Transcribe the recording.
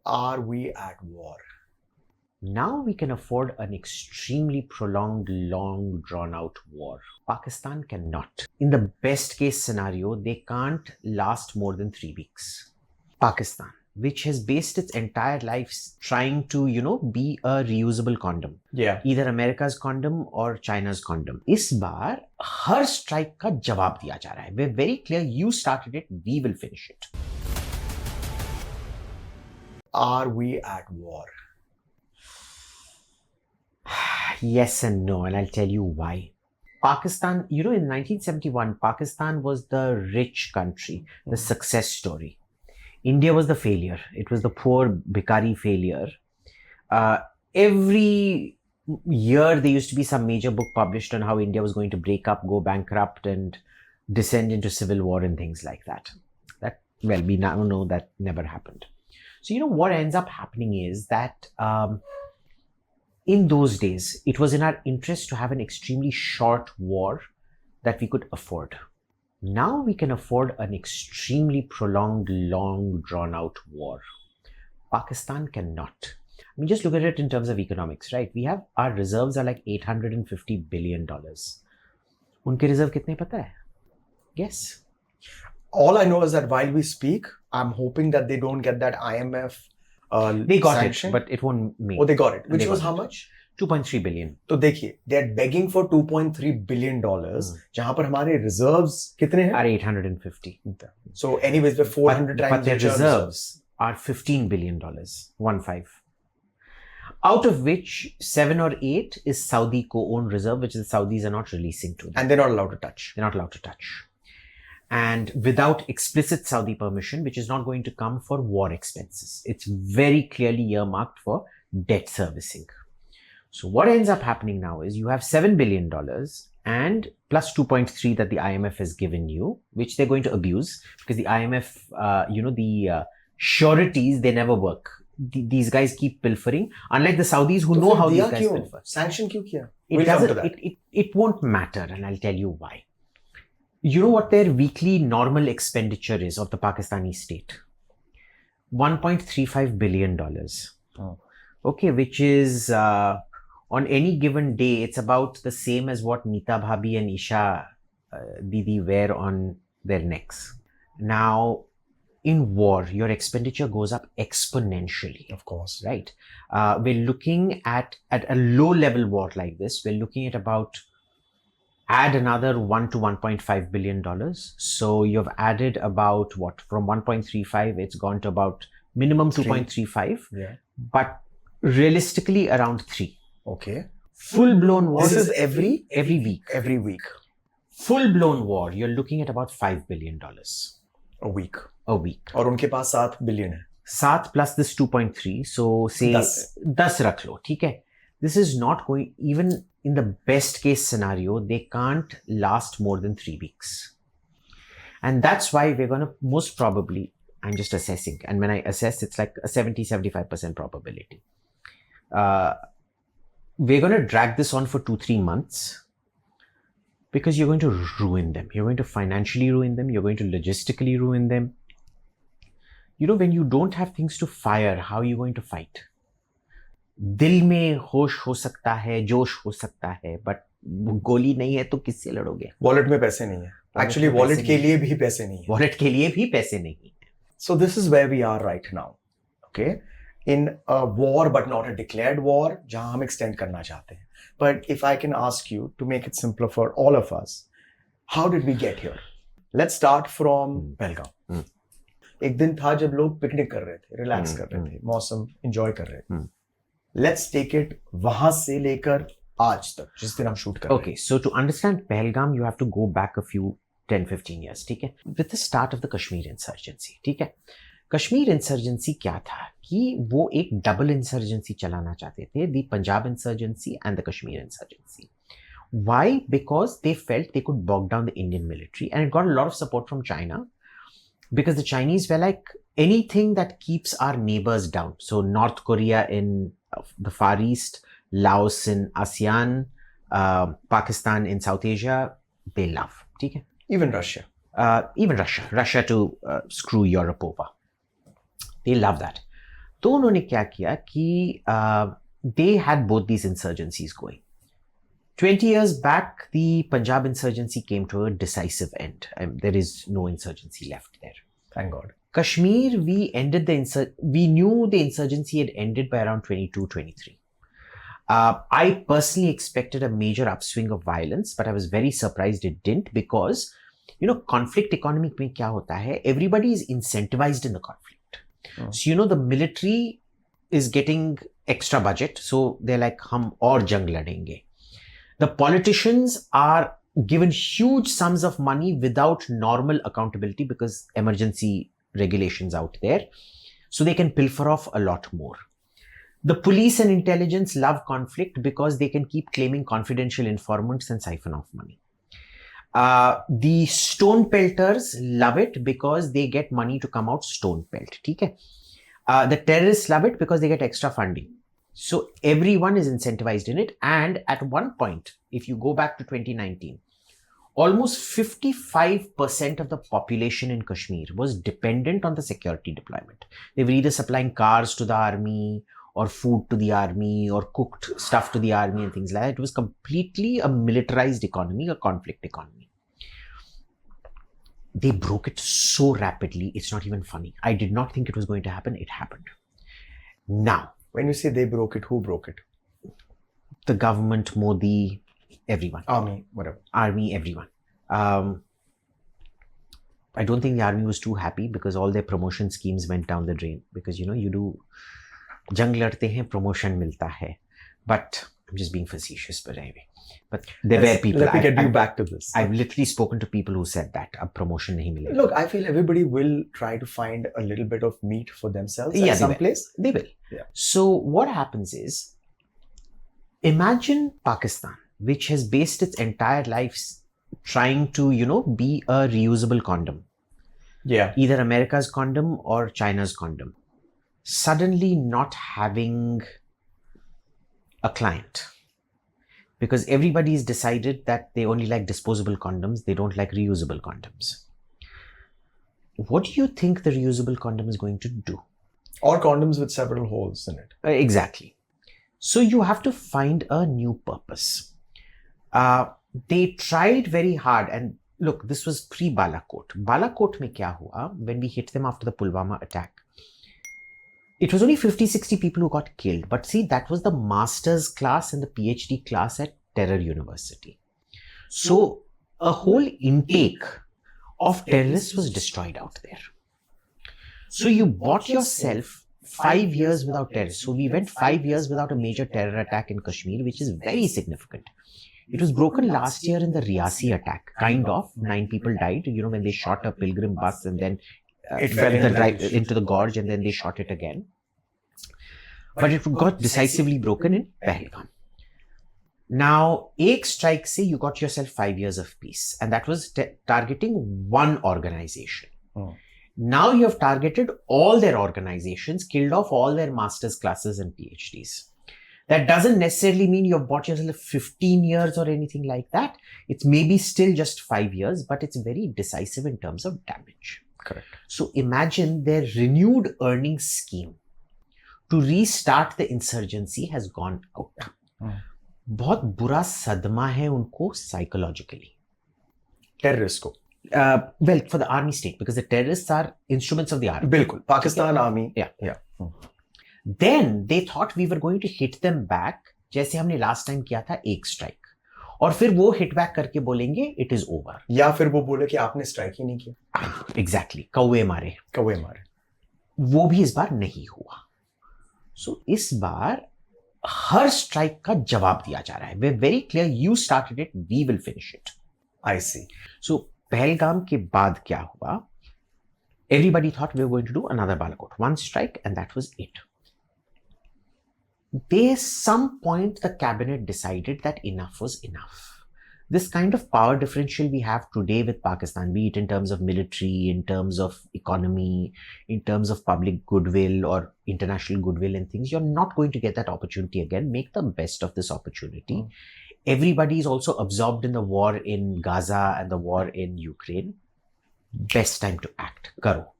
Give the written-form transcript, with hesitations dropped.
Are we at war? Now we can afford an extremely prolonged, long, drawn-out war. Pakistan cannot. In the best case scenario, they can't last more than 3 weeks. Pakistan, which has based its entire life trying to, be a reusable condom. Yeah. Either America's condom or China's condom. इस बार हर strike का जवाब दिया जा रहा है. We're very clear, you started it, we will finish it. Are we at war? Yes and no, and I'll tell you why. Pakistan, in 1971, Pakistan was the rich country, the success story. India was the failure. It was the poor Bhikari failure. Every year there used to be some major book published on how India was going to break up, go bankrupt, and descend into civil war and things like that. We now know that never happened. So, what ends up happening is that in those days, it was in our interest to have an extremely short war that we could afford. Now we can afford an extremely prolonged, long, drawn-out war. Pakistan cannot. I mean, just look at it in terms of economics, right? Our reserves are like $850 billion. Unke reserve kitne pata hai? Guess. All I know is that while we speak, I'm hoping that they don't get that IMF they got sanction. it, but it won't make. Oh, they got it. Which was how much? 2.3 billion. तो देखिए, they're begging for 2.3 billion dollars. जहाँ पर हमारे reserves कितने हैं? Are 850. So anyways, we're 400 times. But their reserves are $15 billion. 1.5. Out of which 7 or 8 is Saudi co-owned reserve, which the Saudis are not releasing to them. And they're not allowed to touch. They're not allowed to touch. And without explicit Saudi permission, which is not going to come for war expenses. It's very clearly earmarked for debt servicing. So what ends up happening now is you have $7 billion and plus 2.3 that the IMF has given you, which they're going to abuse because the IMF, the sureties, they never work. These guys keep pilfering, unlike the Saudis who know how these guys pilfer. Sanction क्यों किया? It won't matter, and I'll tell you why. You know what their weekly normal expenditure is of the Pakistani state? $1.35 billion. Oh. Okay, which is on any given day, it's about the same as what Nita Bhabhi and Isha Didi wear on their necks. Now, in war, your expenditure goes up exponentially. Of course. Right? We're looking at a low-level war like this, we're looking at about add another $1 to $1.5 billion. So you've added about from 1.35, it's gone to about minimum 2.35. Yeah. But realistically around 3. Okay. Full-blown war. This is every week. Every week. Full-blown war, you're looking at about $5 billion. A week. A week. और उनके पास 7 billion है. 7 plus this 2.3. So say 10 रख लो, ठीक है? This is not going, even in the best case scenario, they can't last more than 3 weeks. And that's why we're going to most probably, I'm just assessing. And when I assess, it's like a 70-75% probability. We're going to drag this on for 2-3 months because you're going to ruin them. You're going to financially ruin them. You're going to logistically ruin them. When you don't have things to fire, how are you going to fight? दिल में होश हो सकता है, जोश हो सकता है, but गोली नहीं है तो किससे लड़ोगे? Wallet में पैसे नहीं है. Actually, wallet के लिए भी पैसे नहीं है. Wallet के लिए भी पैसे नहीं है. So this is where we are right now. Okay? In a war, but not a declared war, जहाँ हम extend करना चाहते हैं. But if I can ask you to make it simpler for all of us, how did we get here? Let's start from Belgaum. एक दिन था जब लोग पिकनिक कर रहे थे, रिलैक्स कर रहे थे, मौसम एंजॉय कर रहे थे. Let's take it वहां से लेकर आज तक जिस दिन हम शूट कर रहे हैं. Okay, so to understand Pahalgam, you have to go back a few 10-15 years, ठीक है? With the start of the Kashmir Insurgency, ठीक है? Kashmir Insurgency क्या था कि वो एक double insurgency चलाना चाहते थे, the Punjab Insurgency and the Kashmir Insurgency. Why? Because they felt they could bog down the Indian military, and it got a lot of support from China because the Chinese were like, anything that keeps our neighbors down. So North Korea in the Far East, Laos in ASEAN, Pakistan in South Asia, they love. Okay? Even Russia. Russia to screw Europe over. They love that. तो उन्होंने क्या किया कि they had both these insurgencies going. 20 years back, the Punjab insurgency came to a decisive end. There is no insurgency left there. Thank God. Kashmir, we knew the insurgency had ended by around 22-23. I personally expected a major upswing of violence, but I was very surprised it didn't because, conflict economy mein kya hota hai? Everybody is incentivized in the conflict. Oh. So, the military is getting extra budget. So they're like, hum aur jang ladenge. The politicians are given huge sums of money without normal accountability because emergency regulations out there. So they can pilfer off a lot more. The police and intelligence love conflict because they can keep claiming confidential informants and siphon off money. The stone pelters love it because they get money to come out stone pelt. Okay? The terrorists love it because they get extra funding. So everyone is incentivized in it. And at one point, if you go back to 2019, almost 55% of the population in Kashmir was dependent on the security deployment. They were either supplying cars to the army or food to the army or cooked stuff to the army and things like that. It was completely a militarized economy, a conflict economy. They broke it so rapidly, it's not even funny. I did not think it was going to happen. It happened. Now, when you say they broke it, who broke it? The government, Modi, everyone. Army, whatever. Army, everyone. I don't think the army was too happy because all their promotion schemes went down the drain. Because, you do jang ladte hain, promotion milta hai. But I'm just being facetious, but anyway. But there were people. Let me get you back to this. I've literally spoken to people who said that a promotion nahi milega. Look, I feel everybody will try to find a little bit of meat for themselves at some place. They will. Yeah. So what happens is, imagine Pakistan, which has based its entire life trying to, be a reusable condom. Yeah. Either America's condom or China's condom. Suddenly not having a client. Because everybody's decided that they only like disposable condoms, they don't like reusable condoms. What do you think the reusable condom is going to do? Or condoms with several holes in it. Exactly. So you have to find a new purpose. They tried very hard, and look, this was pre-Balakot. Balakot mein kya hua? When we hit them after the Pulwama attack, it was only 50-60 people who got killed. But see, that was the master's class and the PhD class at Terror University. So a whole intake of terrorists was destroyed out there. So you bought yourself 5 years without terrorists. So we went 5 years without a major terror attack in Kashmir, which is very significant. It was broken last year in the Riyasi attack. Kind of. 9 people died, when they shot a pilgrim bus and then it fell into the gorge and then they shot it again. But it got decisively broken in Pahalgam. Now, ek strike say you got yourself 5 years of peace, and that was targeting one organization. Oh. Now you have targeted all their organizations, killed off all their master's classes and PhDs. That doesn't necessarily mean you've bought yourself 15 years or anything like that. It's maybe still just 5 years, but it's very decisive in terms of damage. Correct. So imagine their renewed earnings scheme to restart the insurgency has gone out. बहुत बुरा सदमा है उनको psychologically. Terrorists को. Well, for the army state, because the terrorists are instruments of the army. Bilkul. Pakistan army. Yeah. Then they thought we were going to hit them back, जैसे हमने last time किया था एक strike. और फिर वो hit back करके बोलेंगे it is over. या फिर वो बोले कि आपने strike ही नहीं किया. Exactly. कौवे मारे. वो भी इस बार नहीं हुआ. So इस बार हर strike का जवाब दिया जा रहा है. We're very clear. You started it. We will finish it. I see. So Pahalgam के बाद क्या हुआ? Everybody thought we were going to do another Balakot. One strike and that was it. There's some point the cabinet decided that enough was enough. This kind of power differential we have today with Pakistan, be it in terms of military, in terms of economy, in terms of public goodwill or international goodwill and things, you're not going to get that opportunity again. Make the best of this opportunity. Everybody is also absorbed in the war in Gaza and the war in Ukraine. Best time to act. Karo.